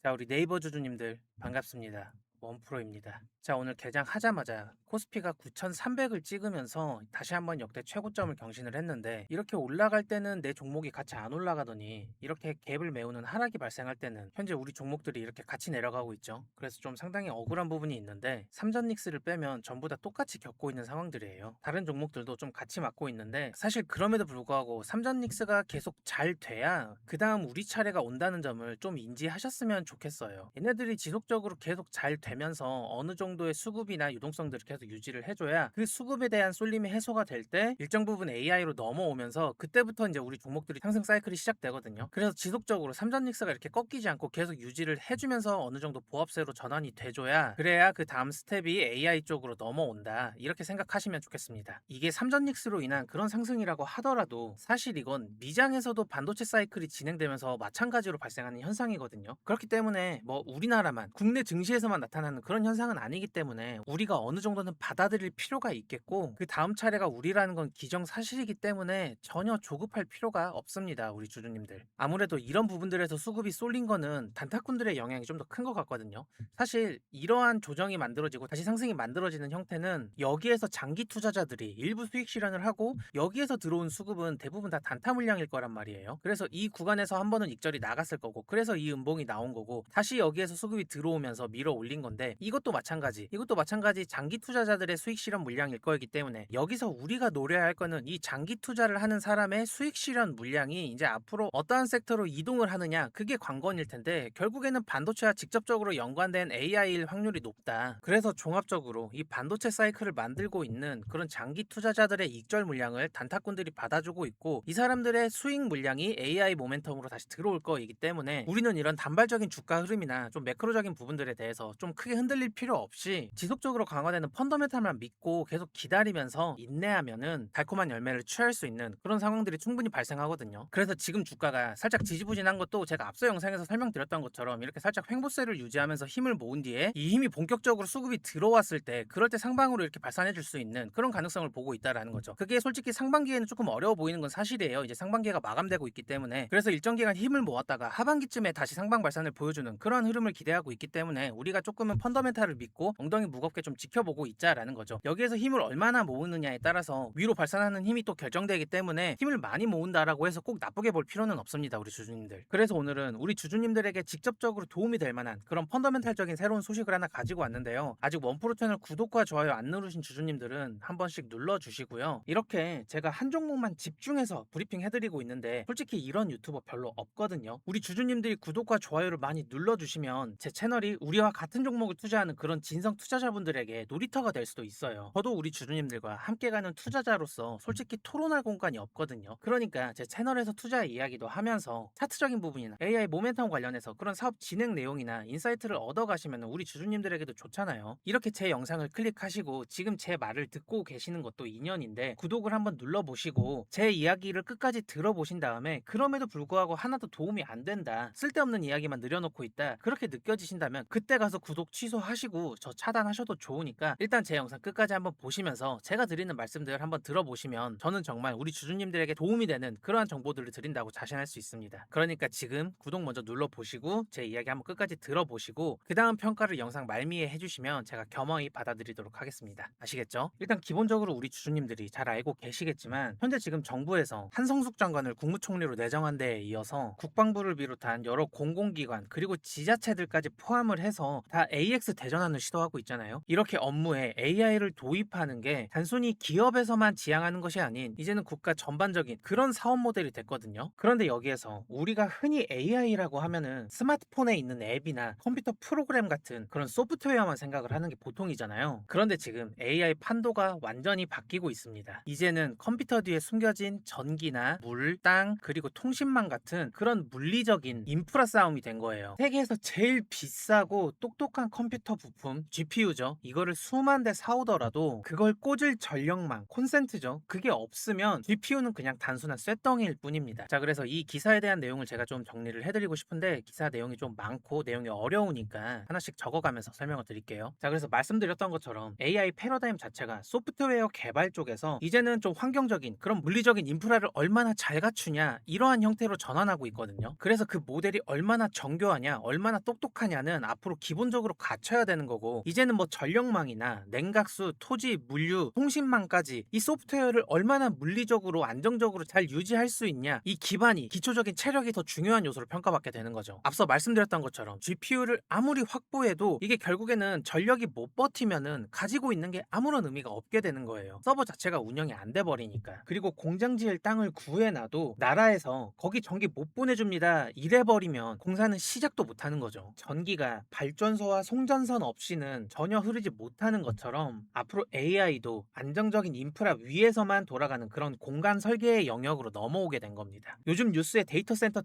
자, 우리 네이버 주주님들 반갑습니다. 원프로입니다. 자, 오늘 개장하자마자 코스피가 9,300을 찍으면서 다시 한번 역대 최고점을 경신을 했는데, 이렇게 올라갈 때는 내 종목이 같이 안 올라가더니 이렇게 갭을 메우는 하락이 발생할 때는 현재 우리 종목들이 이렇게 같이 내려가고 있죠. 그래서 좀 상당히 억울한 부분이 있는데, 삼전닉스를 빼면 전부 다 똑같이 겪고 있는 상황들이에요. 다른 종목들도 좀 같이 맞고 있는데, 사실 그럼에도 불구하고 삼전닉스가 계속 잘 돼야 그 다음 우리 차례가 온다는 점을 좀 인지하셨으면 좋겠어요. 얘네들이 지속적으로 계속 잘 되면서 어느 정도의 수급이나 유동성들을 계속 유지를 해줘야 그 수급에 대한 쏠림이 해소가 될 때 일정 부분 AI로 넘어오면서 그때부터 이제 우리 종목들이 상승 사이클이 시작되거든요. 그래서 지속적으로 삼전닉스가 이렇게 꺾이지 않고 계속 유지를 해주면서 어느 정도 보합세로 전환이 돼줘야, 그래야 그 다음 스텝이 AI 쪽으로 넘어온다, 이렇게 생각하시면 좋겠습니다. 이게 삼전닉스로 인한 그런 상승이라고 하더라도 사실 이건 미장에서도 반도체 사이클이 진행되면서 마찬가지로 발생하는 현상이거든요. 그렇기 때문에 뭐 우리나라만 국내 증시에서만 나타나는 그런 현상은 아니기 때문에 우리가 어느 정도는 받아들일 필요가 있겠고, 그 다음 차례가 우리라는 건 기정사실이기 때문에 전혀 조급할 필요가 없습니다. 우리 주주님들, 아무래도 이런 부분들에서 수급이 쏠린 거는 단타꾼들의 영향이 좀 더 큰 것 같거든요. 사실 이러한 조정이 만들어지고 다시 상승이 만들어지는 형태는 여기에서 장기 투자자들이 일부 수익 실현을 하고 여기에서 들어온 수급은 대부분 다 단타 물량일 거란 말이에요. 그래서 이 구간에서 한 번은 익절이 나갔을 거고, 그래서 이 음봉이 나온 거고, 다시 여기에서 수급이 들어오면서 밀어 올린 건데, 이것도 마찬가지 장기 투자자들의 수익 실현 물량일 거이기 때문에 여기서 우리가 노려야 할 거는 이 장기 투자를 하는 사람의 수익 실현 물량이 이제 앞으로 어떠한 섹터로 이동을 하느냐, 그게 관건일 텐데, 결국에는 반도체와 직접적으로 연관된 AI일 확률이 높다. 그래서 종합적으로 이 반도체 사이클을 만들고 있는 그런 장기 투자자들의 익절 물량을 단타꾼들이 받아주고 있고, 이 사람들의 수익 물량이 AI 모멘텀으로 다시 들어올 거이기 때문에 우리는 이런 단발적인 주가 흐름이나 좀 매크로적인 부분들에 대해서 좀 크게 흔들릴 필요 없이 지속적으로 강화되는 펀더멘탈만 믿고 계속 기다리면서 인내하면은 달콤한 열매를 취할 수 있는 그런 상황들이 충분히 발생하거든요. 그래서 지금 주가가 살짝 지지부진한 것도 제가 앞서 영상에서 설명드렸던 것처럼 이렇게 살짝 횡보세를 유지하면서 힘을 모은 뒤에 이 힘이 본격적으로 수급이 들어왔을 때, 그럴 때 상방으로 이렇게 발산해 줄 수 있는 그런 가능성을 보고 있다라는 거죠. 그게 솔직히 상반기에는 조금 어려워 보이는 건 사실이에요. 이제 상반기가 마감되고 있기 때문에. 그래서 일정 기간 힘을 모았다가 하반기쯤에 다시 상방 발산을 보여주는 그런 흐름을 기대하고 있기 때문에 우리가 조금은 펀더멘탈을 믿고 엉덩이 무겁게 좀 지켜보고 있자라는 거죠. 여기에서 힘을 얼마나 모으느냐에 따라서 위로 발산하는 힘이 또 결정되기 때문에, 힘을 많이 모은다라고 해서 꼭 나쁘게 볼 필요는 없습니다. 우리 주주님들. 그래서 오늘은 우리 주주님들에게 직접적으로 도움이 될 만한 그런 펀더멘탈적인 새로운 소식을 하나 가지고 왔는데요. 아직 원프로 채널 구독과 좋아요 안 누르신 주주님들은 한 번씩 눌러주시고요. 이렇게 제가 한 종목만 집중해서 브리핑 해드리고 있는데, 솔직히 이런 유튜버 별로 없거든요. 우리 주주님들이 구독과 좋아요를 많이 눌러주시면 제 채널이 우리와 같은 종목을 투자하는 그런 진성 투자자분들에게 놀이터가 될 수도 있어요. 저도 우리 주주님들과 함께 가는 투자자로서 솔직히 토론할 공간이 없거든요. 그러니까 제 채널에서 투자 이야기도 하면서 차트적인 부분이나 AI 모멘텀 관련해서 그런 사업 진행 내용이나 인사이트를 얻어가시면 우리 주주님들에게도 좋잖아요. 이렇게 제 영상을 클릭하시고 지금 제 말을 듣고 계시는 것도 인연인데, 구독을 한번 눌러보시고 제 이야기를 끝까지 들어보신 다음에 그럼에도 불구하고 하나도 도움이 안 된다, 쓸데없는 이야기만 늘여놓고 있다, 그렇게 느껴지신다면 그때 가서 구독 취소하시고 저 차단하셔도 좋으니까 일단 제 영상 끝까지 한번 보시면서 제가 드리는 말씀들 한번 들어보시면 저는 정말 우리 주주님들에게 도움이 되는 그러한 정보들을 드린다고 자신할 수 있습니다. 그러니까 지금 구독 먼저 눌러보시고 제 이야기 한번 끝까지 들어보시고 그 다음 평가를 영상 말미에 해주시면 제가 겸허히 받아들이도록 하겠습니다. 아시겠죠? 일단 기본적으로 우리 주주님들이 잘 알고 계시겠지만, 현재 지금 정부에서 한성숙 장관을 국무총리로 내정한 데에 이어서 국방부를 비롯한 여러 공공기관 그리고 지자체들까지 포함을 해서 다 AX 대전환을 시도하고 있잖아요. 이렇게 업무에 AI를 도입하는 게 단순히 기업에서만 지향하는 것이 아닌 이제는 국가 전반적인 그런 사업 모델이 됐거든요. 그런데 여기에서 우리가 흔히 AI라고 하면은 스마트폰에 있는 앱이나 컴퓨터 프로그램 같은 그런 소프트웨어만 생각을 하는 게 보통이잖아요. 그런데 지금 AI 판도가 완전히 바뀌고 있습니다. 이제는 컴퓨터 뒤에 숨겨진 전기나 물, 땅, 그리고 통신망 같은 그런 물리적인 인프라 싸움이 된 거예요. 세계에서 제일 비싸고 똑똑한 빡빡한 컴퓨터 부품, GPU죠. 이거를 수만 대 사오더라도 그걸 꽂을 전력망, 콘센트죠. 그게 없으면 GPU는 그냥 단순한 쇳덩이일 뿐입니다. 자, 그래서 이 기사에 대한 내용을 제가 좀 정리를 해드리고 싶은데 기사 내용이 좀 많고 내용이 어려우니까 하나씩 적어가면서 설명을 드릴게요. 자, 그래서 말씀드렸던 것처럼 AI 패러다임 자체가 소프트웨어 개발 쪽에서 이제는 좀 환경적인 그런 물리적인 인프라를 얼마나 잘 갖추냐 이러한 형태로 전환하고 있거든요. 그래서 그 모델이 얼마나 정교하냐 얼마나 똑똑하냐는 앞으로 기본적으로 갖춰야 되는 거고, 이제는 뭐 전력망이나 냉각수, 토지, 물류, 통신망까지 이 소프트웨어를 얼마나 물리적으로 안정적으로 잘 유지할 수 있냐, 이 기반이 기초적인 체력이 더 중요한 요소로 평가받게 되는 거죠. 앞서 말씀드렸던 것처럼 GPU를 아무리 확보해도 이게 결국에는 전력이 못 버티면은 가지고 있는 게 아무런 의미가 없게 되는 거예요. 서버 자체가 운영이 안 돼 버리니까. 그리고 공장 지을 땅을 구해놔도 나라에서 거기 전기 못 보내줍니다 이래 버리면 공사는 시작도 못 하는 거죠. 전기가 발전소와 송전선 없이는 전혀 흐르지 못하는 것처럼 앞으로 AI도 안정적인 인프라 위에서만 돌아가는 그런 공간 설계의 영역으로 넘어오게 된 겁니다. 요즘 뉴스에 데이터 센터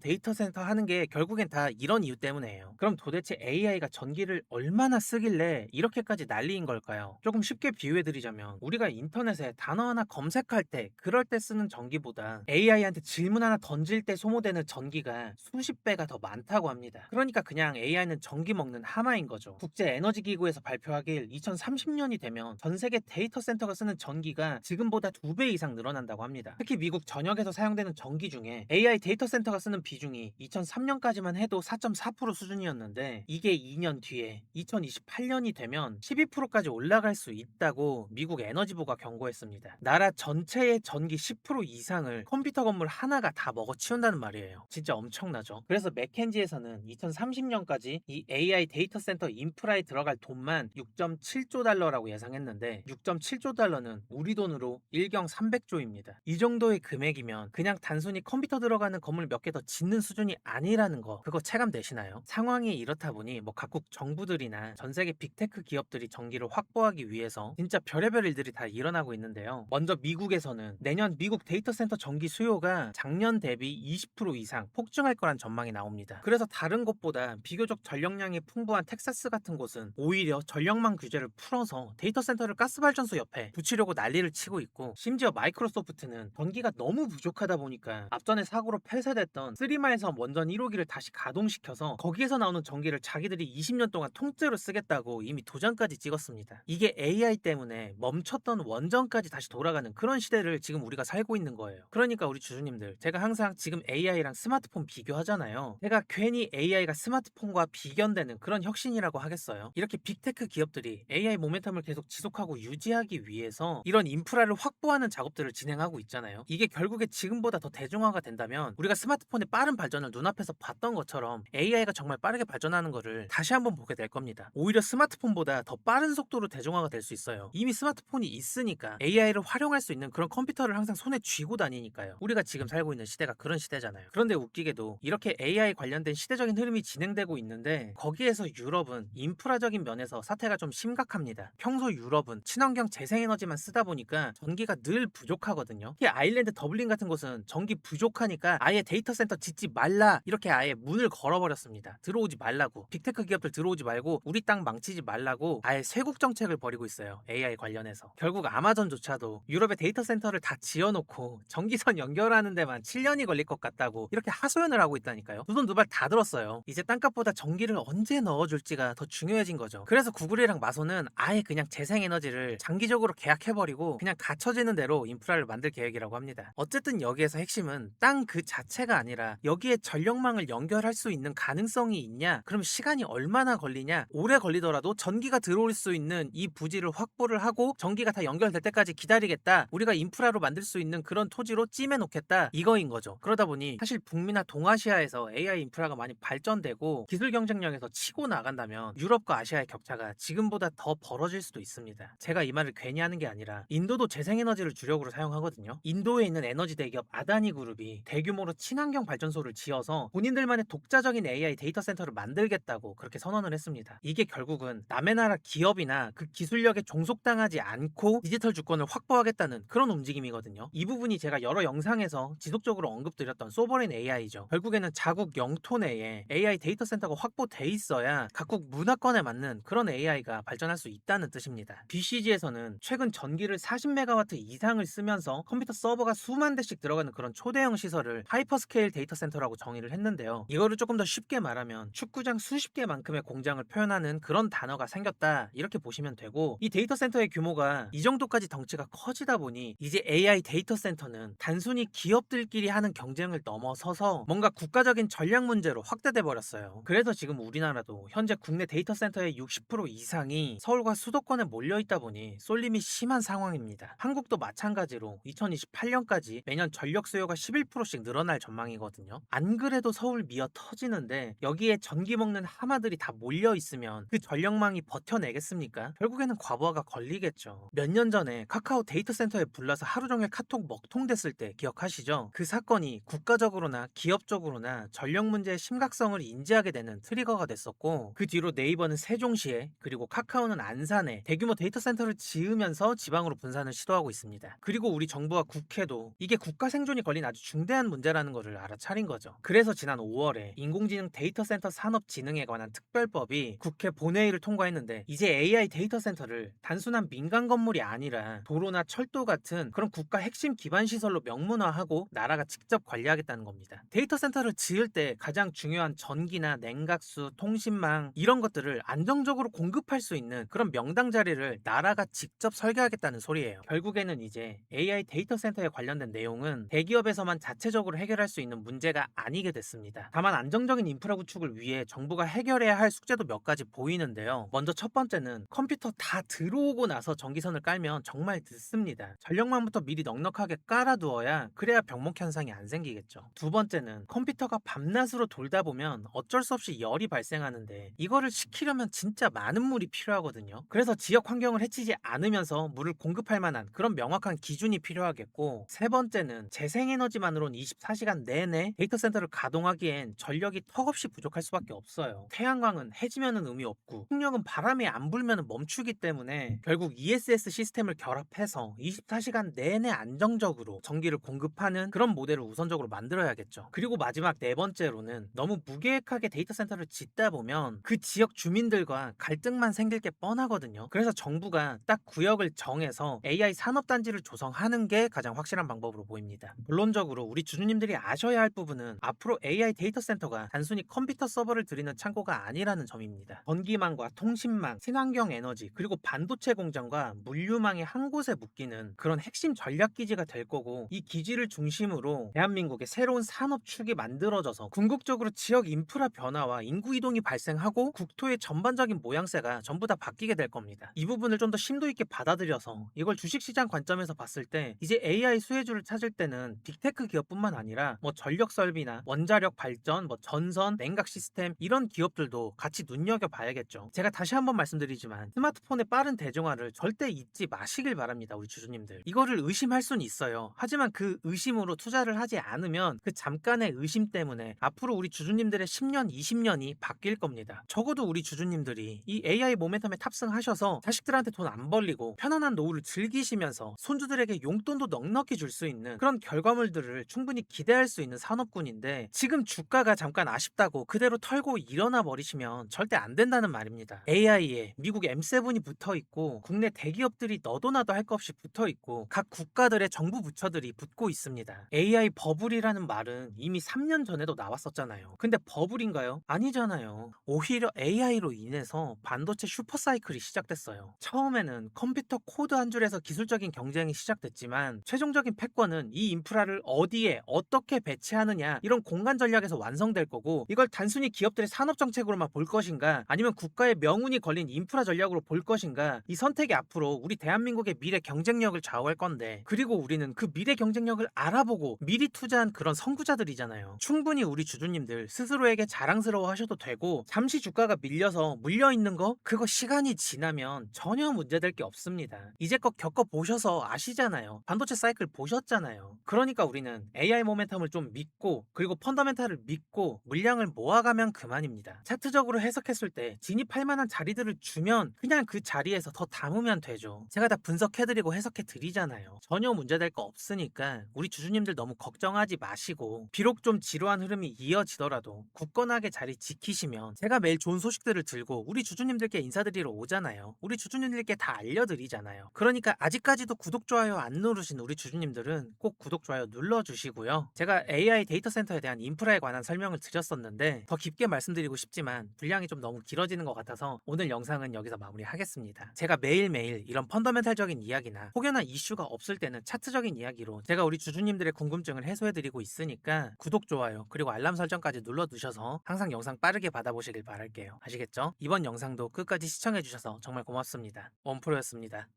하는 게 결국엔 다 이런 이유 때문에요. 그럼 도대체 AI가 전기를 얼마나 쓰길래 이렇게까지 난리인 걸까요? 조금 쉽게 비유해드리자면 우리가 인터넷에 단어 하나 검색할 때 그럴 때 쓰는 전기보다 AI한테 질문 하나 던질 때 소모되는 전기가 수십 배가 더 많다고 합니다. 그러니까 그냥 AI는 전기 먹는 하마인 거죠. 국제에너지기구에서 발표하길 2030년이 되면 전 세계 데이터 센터가 쓰는 전기가 지금보다 2배 이상 늘어난다고 합니다. 특히 미국 전역에서 사용되는 전기 중에 AI 데이터 센터가 쓰는 비중이 2003년까지만 해도 4.4% 수준이었는데 이게 2년 뒤에 2028년이 되면 12%까지 올라갈 수 있다고 미국 에너지부가 경고했습니다. 나라 전체의 전기 10% 이상을 컴퓨터 건물 하나가 다 먹어치운다는 말이에요. 진짜 엄청나죠. 그래서 맥켄지에서는 2030년까지 이 AI 데이터 센터 인프라에 들어갈 돈만 6.7조 달러라고 예상했는데 6.7조 달러는 우리 돈으로 1경 300조입니다. 이 정도의 금액이면 그냥 단순히 컴퓨터 들어가는 건물 몇 개 더 짓는 수준이 아니라는 거, 그거 체감되시나요? 상황이 이렇다 보니 뭐 각국 정부들이나 전 세계 빅테크 기업들이 전기를 확보하기 위해서 진짜 별의별 일들이 다 일어나고 있는데요. 먼저 미국에서는 내년 미국 데이터 센터 전기 수요가 작년 대비 20% 이상 폭증할 거란 전망이 나옵니다. 그래서 다른 곳보다 비교적 전력량이 풍부한 텍사스 같은 곳은 오히려 전력망 규제를 풀어서 데이터 센터를 가스발전소 옆에 붙이려고 난리를 치고 있고, 심지어 마이크로소프트는 전기가 너무 부족하다 보니까 앞전에 사고로 폐쇄됐던 3마일섬 원전 1호기를 다시 가동시켜서 거기에서 나오는 전기를 자기들이 20년 동안 통째로 쓰겠다고 이미 도장까지 찍었습니다. 이게 AI 때문에 멈췄던 원전까지 다시 돌아가는 그런 시대를 지금 우리가 살고 있는 거예요. 그러니까 우리 주주님들, 제가 항상 지금 AI랑 스마트폰 비교하잖아요. 제가 괜히 AI가 스마트폰과 비견되는 그런 혁신이라고 하겠어요? 이렇게 빅테크 기업들이 AI 모멘텀을 계속 지속하고 유지하기 위해서 이런 인프라를 확보하는 작업들을 진행하고 있잖아요. 이게 결국에 지금보다 더 대중화가 된다면 우리가 스마트폰의 빠른 발전을 눈앞에서 봤던 것처럼 AI가 정말 빠르게 발전하는 거를 다시 한번 보게 될 겁니다. 오히려 스마트폰보다 더 빠른 속도로 대중화가 될 수 있어요. 이미 스마트폰이 있으니까 AI를 활용할 수 있는 그런 컴퓨터를 항상 손에 쥐고 다니니까요. 우리가 지금 살고 있는 시대가 그런 시대잖아요. 그런데 웃기게도 이렇게 AI 관련된 시대적인 흐름이 진행되고 있는데 거기에서 유럽은 인프라적인 면에서 사태가 좀 심각합니다. 평소 유럽은 친환경 재생에너지만 쓰다 보니까 전기가 늘 부족하거든요. 특히 아일랜드 더블린 같은 곳은 전기 부족하니까 아예 데이터 센터 짓지 말라 이렇게 아예 문을 걸어버렸습니다. 들어오지 말라고. 빅테크 기업들 들어오지 말고 우리 땅 망치지 말라고 아예 쇄국 정책을 벌이고 있어요. AI 관련해서. 결국 아마존조차도 유럽의 데이터 센터를 다 지어놓고 전기선 연결하는 데만 7년이 걸릴 것 같다고 이렇게 하소연을 하고 있다니까요. 두 손 두 발 다 들었어요. 이제 땅값보다 전기를 언제 넣어줄지가 더 중요해진 거죠. 그래서 구글이랑 마소는 아예 그냥 재생에너지를 장기적으로 계약해버리고 그냥 갖춰지는 대로 인프라를 만들 계획이라고 합니다. 어쨌든 여기에서 핵심은 땅 그 자체가 아니라 여기에 전력망을 연결할 수 있는 가능성이 있냐, 그럼 시간이 얼마나 걸리냐, 오래 걸리더라도 전기가 들어올 수 있는 이 부지를 확보를 하고 전기가 다 연결될 때까지 기다리겠다, 우리가 인프라로 만들 수 있는 그런 토지로 찜해 놓겠다, 이거인 거죠. 그러다 보니 사실 북미나 동아시아에서 AI 인프라가 많이 발전되고 기술 경쟁력에서 치고 나간다면 유럽과 아시아의 격차가 지금보다 더 벌어질 수도 있습니다. 제가 이 말을 괜히 하는 게 아니라 인도도 재생에너지를 주력으로 사용하거든요. 인도에 있는 에너지 대기업 아다니 그룹이 대규모로 친환경 발전소를 지어서 본인들만의 독자적인 AI 데이터 센터를 만들겠다고 그렇게 선언을 했습니다. 이게 결국은 남의 나라 기업이나 그 기술력에 종속당하지 않고 디지털 주권을 확보하겠다는 그런 움직임이거든요. 이 부분이 제가 여러 영상에서 지속적으로 언급드렸던 소버레인 AI죠. 결국에는 자국 영토 내에 AI 데이터 센터가 확보돼 있어야 각국 문화권에 맞는 그런 AI가 발전할 수 있다는 뜻입니다. BCG에서는 최근 전기를 40메가와트 이상을 쓰면서 컴퓨터 서버가 수만 대씩 들어가는 그런 초대형 시설을 하이퍼스케일 데이터 센터라고 정의를 했는데요. 이거를 조금 더 쉽게 말하면 축구장 수십 개만큼의 공장을 표현하는 그런 단어가 생겼다, 이렇게 보시면 되고, 이 데이터 센터의 규모가 이 정도까지 덩치가 커지다 보니 이제 AI 데이터 센터는 단순히 기업들끼리 하는 경쟁을 넘어서서 뭔가 국가적인 전략 문제로 확대돼 버렸어요. 그래서 지금 우리나라도 현재 국내 데이터 센터의 60% 이상이 서울과 수도권에 몰려 있다 보니 쏠림이 심한 상황입니다. 한국도 마찬가지로 2028년까지 매년 전력 수요가 11%씩 늘어날 전망이거든요. 안 그래도 서울 미어 터지는데 여기에 전기 먹는 하마들이 다 몰려 있으면 그 전력망이 버텨내겠습니까? 결국에는 과부하가 걸리겠죠. 몇 년 전에 카카오 데이터 센터에 불러서 하루 종일 카톡 먹통됐을 때 기억하시죠? 그 사건이 국가적으로나 기업적으로나 전력 문제의 심각성을 인지하게 되는 트리거가 됐었고, 그 뒤로 네이버는 세종시에, 그리고 카카오는 안산에 대규모 데이터 센터를 지으면서 지방으로 분산을 시도하고 있습니다. 그리고 우리 정부와 국회도 이게 국가 생존이 걸린 아주 중대한 문제라는 것을 알아차린 거죠. 그래서 지난 5월에 인공지능 데이터 센터 산업진흥에 관한 특별법이 국회 본회의를 통과했는데, 이제 AI 데이터 센터를 단순한 민간 건물이 아니라 도로나 철도 같은 그런 국가 핵심 기반 시설로 명문화하고 나라가 직접 관리하겠다는 겁니다. 데이터 센터를 지을 때 가장 중요한 전기나 냉각수, 통신망 이런 것들을 안정적으로 공급할 수 있는 그런 명당 자리를 나라가 직접 설계하겠다는 소리예요. 결국에는 이제 AI 데이터 센터에 관련된 내용은 대기업에서만 자체적으로 해결할 수 있는 문제가 아니게 됐습니다. 다만 안정적인 인프라 구축을 위해 정부가 해결해야 할 숙제도 몇 가지 보이는데요. 먼저 첫 번째는 컴퓨터 다 들어오고 나서 전기선을 깔면 정말 늦습니다. 전력망부터 미리 넉넉하게 깔아두어야 그래야 병목 현상이 안 생기겠죠. 두 번째는 컴퓨터가 밤낮으로 돌다 보면 어쩔 수 없이 열이 발생하는데 이거를 식히려면 진짜 많은 물이 필요하거든요. 그래서 지역 환경을 해치지 않으면서 물을 공급할 만한 그런 명확한 기준이 필요하겠고, 세 번째는 재생에너지만으로는 24시간 내내 데이터 센터를 가동하기엔 전력이 턱없이 부족할 수밖에 없어요. 태양광은 해지면은 의미 없고 풍력은 바람이 안 불면 멈추기 때문에 결국 ESS 시스템을 결합해서 24시간 내내 안정적으로 전기를 공급하는 그런 모델을 우선적으로 만들어야겠죠. 그리고 마지막 네 번째로는 너무 무계획하게 데이터 센터를 짓다 보면 그 지역 주민들과 갈등만 생길 게 뻔하거든요. 그래서 정부가 딱 구역을 정해서 AI 산업단지를 조성하는 게 가장 확실한 방법으로 보입니다. 본론적으로 우리 주주님들이 아셔야 할 부분은 앞으로 AI 데이터 센터가 단순히 컴퓨터 서버를 들이는 창고가 아니라는 점입니다. 전기망과 통신망, 친환경 에너지, 그리고 반도체 공장과 물류망이 한 곳에 묶이는 그런 핵심 전략 기지가 될 거고, 이 기지를 중심으로 대한민국의 새로운 산업축이 만들어져서 궁극적으로 지역 인프라 변화와 인구 이동이 발생하고 국토의 전반적인 모양새가 전부 다 바뀌게 될 겁니다. 이 부분을 좀 더 심도 있게 받아들여서 이걸 주식시장 관점에서 봤을 때 이제 AI 수혜주를 찾을 때는 빅테크 기업뿐만 아니라 뭐 전력 설비나 원자력 발전, 뭐 전선, 냉각 시스템 이런 기업들도 같이 눈여겨봐야겠죠. 제가 다시 한번 말씀드리지만 스마트폰의 빠른 대중화를 절대 잊지 마시길 바랍니다. 우리 주주님들, 이거를 의심할 수는 있어요. 하지만 그 의심으로 투자를 하지 않으면 그 잠깐의 의심 때문에 앞으로 우리 주주님들의 10년, 20년이 바뀔 겁니다. 적어도 우리 주주님들이 이 AI 모멘텀에 탑승하셔서 자식들한테 돈 안 벌리고 편안한 노후를 즐기시면서 손주들에게 용돈도 넉넉히 줄 수 있는 그런 결과물들을 충분히 기대할 수 있는 산업군인데, 지금 주가가 잠깐 아쉽다고 그대로 털고 일어나 버리시면 절대 안 된다는 말입니다. AI에 미국 M7이 붙어 있고 국내 대기업들이 너도 나도 할 것 없이 붙어 있고 각 국가들의 정부 부처들이 붙고 있습니다. AI 버블이라는 말은 이미 3년 전에도 나왔었잖아요. 근데 버블인가요? 아니잖아요. 오히려 AI로 인해서 반도체 슈퍼사이클이 시작됐어요. 처음에는 컴퓨터 코드 한 줄에서 기술적인 경쟁이 시작됐지만 최종적인 패권은 이 인프라를 어디에 어떻게 배치하느냐 이런 공간 전략에서 완성될 거고, 이걸 단순히 기업들의 산업 정책으로만 볼 것인가 아니면 국가의 명운이 걸린 인프라 전략으로 볼 것인가, 이 선택이 앞으로 우리 대한민국의 미래 경쟁력을 좌우할 건데, 그리고 우리는 그 미래 경쟁력을 알아보고 미리 투자한 그런 선구자들이잖아요. 충분히 우리 주주님들 스스로에게 자랑스러워 하셔도 되고, 잠시 주가가 밀려서 물려있는 거 그거 시간이 지나면 전혀 문제될 게 없습니다. 이제껏 겪어보셔서 아시잖아요. 반도체 사이클 보셨잖아요. 그러니까 우리는 AI 모멘텀을 좀 믿고 그리고 펀더멘탈을 믿고 물량을 모아가면 그만입니다. 차트적으로 해석했을 때 진입할 만한 자리들을 주면 그냥 그 자리에서 더 담으면 되죠. 제가 다 분석해드리고 해석해드리잖아요. 전혀 문제될 거 없으니까 우리 주주님들 너무 걱정하지 마시고, 비록 좀 지루한 흐름이 이어지더라도 굳건하게 자리 지키시면 제가 매일 좋은 좋은 소식들을 들고 우리 주주님들께 인사드리러 오잖아요. 우리 주주님들께 다 알려드리잖아요. 그러니까 아직까지도 구독, 좋아요 안 누르신 우리 주주님들은 꼭 구독, 좋아요 눌러주시고요. 제가 AI 데이터 센터에 대한 인프라에 관한 설명을 드렸었는데 더 깊게 말씀드리고 싶지만 분량이 좀 너무 길어지는 것 같아서 오늘 영상은 여기서 마무리하겠습니다. 제가 매일매일 이런 펀더멘탈적인 이야기나 혹여나 이슈가 없을 때는 차트적인 이야기로 제가 우리 주주님들의 궁금증을 해소해드리고 있으니까 구독, 좋아요 그리고 알람 설정까지 눌러두셔서 항상 영상 빠르게 받아보시길 바랄게요. 아시겠죠? 이번 영상도 끝까지 시청해주셔서 정말 고맙습니다. 원프로였습니다.